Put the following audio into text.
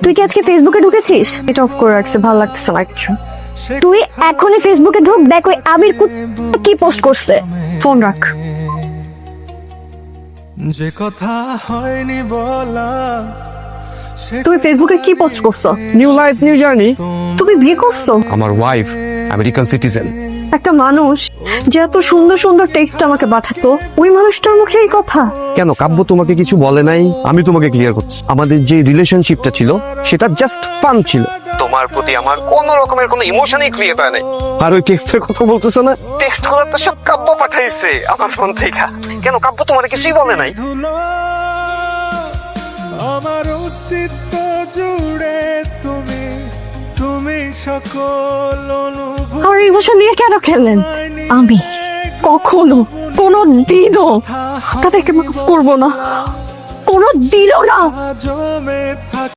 তুই কি আজকে ফেসবুকে ঢুকেছিস? এটা অফ করে রাখছে, ভালো লাগতেছে না কিছু। তুই এখনই ফেসবুকে ঢুক, দেখ ওই আবির কি পোস্ট করছে। ফোন রাখ। যে কথা হয়নি বলা তুমি ফেসবুকে কি পোস্ট করছো? New life new journey. তুমি বিয়ে করছো? আমার ওয়াইফ আমেরিকান সিটিজেন। একটা মানুষ যে এত সুন্দর সুন্দর টেক্সট আমাকে পাঠাতো, ওই মানুষটার মুখে এই কথা? কেন কাব্য তোমাকে কিছু বলে নাই? আমি তোমাকে ক্লিয়ার করছি, আমাদের যে রিলেশনশিপটা ছিল সেটা জাস্ট ফান ছিল। তোমার প্রতি আমার কোনো রকমের কোনো ইমোশনই ক্রিয়েট হয় নাই। আর ওই টেক্সটের কথা বলতেছো না, টেক্সট গুলো তো সব কাব্য পাঠাইছে আমার ফোন থেকে। কেন কাব্য তোমার কিছুই বলে নাই? ধুলো আমার অস্তিত্ব জুড়ে তুমি তুমি সকল অনুভূতি আমার ইমোশন নিয়ে কেন খেললেন? আমি কখনো কোনো দিনও তাদেরকে মাফ করবো না, কোনো দিনও না। জমে থাক